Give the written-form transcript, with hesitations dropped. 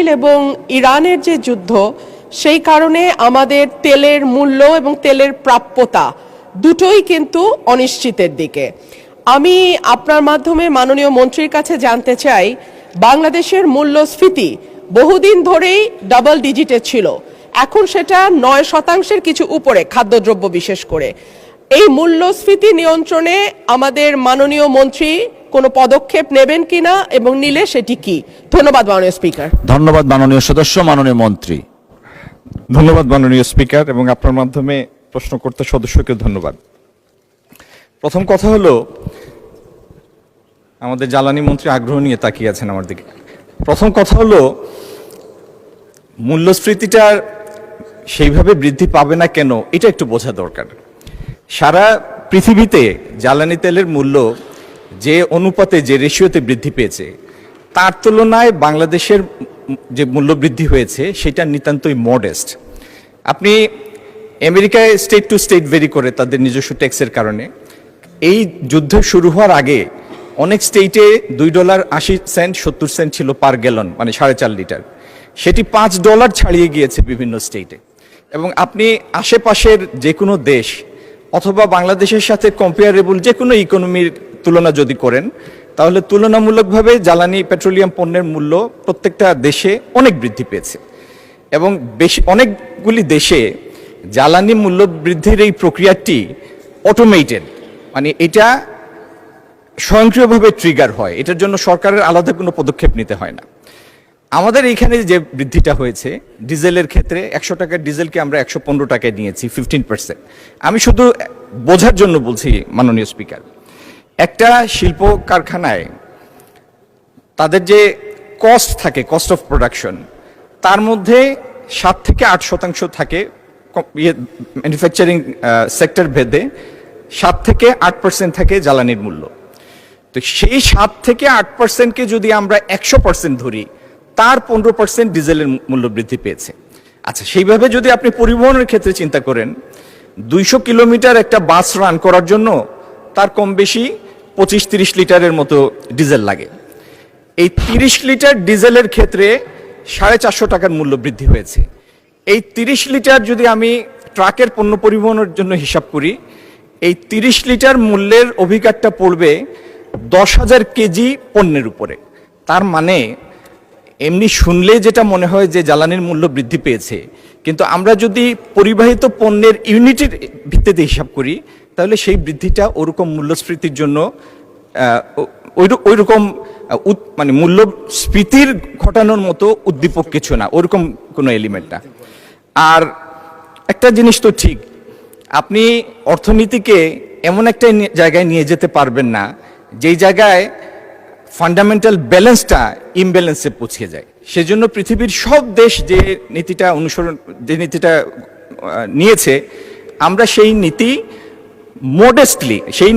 Israel এবং ইরানের যে যুদ্ধ, সেই কারণে আমাদের তেলের মূল্য এবং তেলের প্রাপ্যতা দুটোই কিন্তু অনিশ্চিতের দিকে। আমি আপনার মাধ্যমে মাননীয় মন্ত্রীর কাছে জানতে চাই, বাংলাদেশের মূল্যস্ফীতি বহুদিন ধরেই ডাবল ডিজিটে ছিল, এখন সেটা 9% কিছু উপরে, খাদ্যদ্রব্য বিশেষ করে। এই মূল্যস্ফীতি নিয়ন্ত্রণে আমাদের মাননীয় মন্ত্রী কোনো পদক্ষেপ নেবেন কিনা এবং নিলে সেটি কি? ধন্যবাদ মাননীয় স্পিকার। ধন্যবাদ মাননীয় সদস্য। মাননীয় মন্ত্রী। ধন্যবাদ মাননীয় স্পিকার, এবং আপনার মাধ্যমে প্রশ্ন করতে সদস্যকে ধন্যবাদ। প্রথম কথা হলো, আমাদের জ্বালানি মন্ত্রী আগ্রহ নিয়ে তাকিয়ে আছেন আমার দিকে। প্রথম কথা হলো, মূল্যস্ফীতিটা সেইভাবে বৃদ্ধি পাবে না কেন, এটা একটু বোঝা দরকার। সারা পৃথিবীতে জ্বালানি তেলের মূল্য যে অনুপাতে, যে রেশিওতে বৃদ্ধি পেয়েছে, তার তুলনায় বাংলাদেশের যে মূল্য বৃদ্ধি হয়েছে সেটা নিতান্তই মডেস্ট। আপনি আমেরিকায় স্টেট টু স্টেট ভেরি করে তাদের নিজস্ব ট্যাক্সের কারণে। এই যুদ্ধ শুরু হওয়ার আগে অনেক স্টেটে $2.80 70 ছিল পার গ্যালন, মানে 4.5 লিটার। সেটি $5 ছাড়িয়ে গিয়েছে বিভিন্ন স্টেটে। এবং আপনি আশেপাশের যে কোনো দেশ অথবা বাংলাদেশের সাথে কম্পেয়ারেবল যে কোনো ইকোনমির তুলনা যদি করেন, তাহলে তুলনামূলকভাবে জ্বালানি পেট্রোলিয়াম পণ্যের মূল্য প্রত্যেকটা দেশে অনেক বৃদ্ধি পেয়েছে। এবং অনেকগুলি দেশে জ্বালানি মূল্য বৃদ্ধির এই প্রক্রিয়াটি অটোমেটেড, মানে এটা স্বয়ংক্রিয়ভাবে ট্রিগার হয়, এটার জন্য সরকারের আলাদা কোনো পদক্ষেপ নিতে হয় না। আমাদের এইখানে যে বৃদ্ধিটা হয়েছে ডিজেলের ক্ষেত্রে, 100 টাকার ডিজেলকে আমরা 115 টাকায় নিয়েছি, 15%। আমি শুধু বোঝার জন্য বলছি মাননীয় স্পিকার, একটা শিল্প কারখানায় তাদের যে কস্ট থাকে, কস্ট অফ প্রোডাকশন, তার মধ্যে 7 থেকে 8% থাকে ম্যানুফ্যাকচারিং সেক্টর ভেদে, 7 থেকে 8% থাকে জ্বালানির মূল্য। তো সেই 7 থেকে 8%কে যদি আমরা 100% ধরি, তার 15% ডিজেলের মূল্য বৃদ্ধি পেয়েছে। আচ্ছা, সেইভাবে যদি আপনি পরিবহনের ক্ষেত্রে চিন্তা করেন, 200 কিলোমিটার একটা বাস রান করার জন্য তার কম বেশি 25-30 লিটারের মতো ডিজেল লাগে। এই 30 লিটার ডিজেলের ক্ষেত্রে 450 টাকার মূল্য বৃদ্ধি হয়েছে। এই 30 লিটার যদি আমি ট্রাকের পণ্য পরিবহনের জন্য হিসাব করি, এই 30 লিটার মূল্যের অভিঘাতটা পড়বে 10,000 কেজি পণ্যের উপরে। তার মানে এমনি শুনলে যেটা মনে হয় যে জ্বালানির মূল্য বৃদ্ধি পেয়েছে, কিন্তু আমরা যদি পরিবাহিত পণ্যের ইউনিটের ভিত্তিতে হিসাব করি, তাহলে সেই বৃদ্ধিটা ওরকম মূল্যস্ফীতির জন্য ওইরকম মানে মূল্যস্ফীতির ঘটানোর মতো উদ্দীপক কিছু না, ওরকম কোনো এলিমেন্ট না। আর একটা জিনিস তো ঠিক, আপনি অর্থনীতিকে এমন একটা জায়গায় নিয়ে যেতে পারবেন না যেই জায়গায় ফান্ডামেন্টাল ব্যালেন্সটা ইমব্যালেন্সে পৌঁছে যায়। সেজন্য পৃথিবীর সব দেশ যে নীতিটা নিয়েছে, আমরা সেই নীতি মডেস্টলি সেই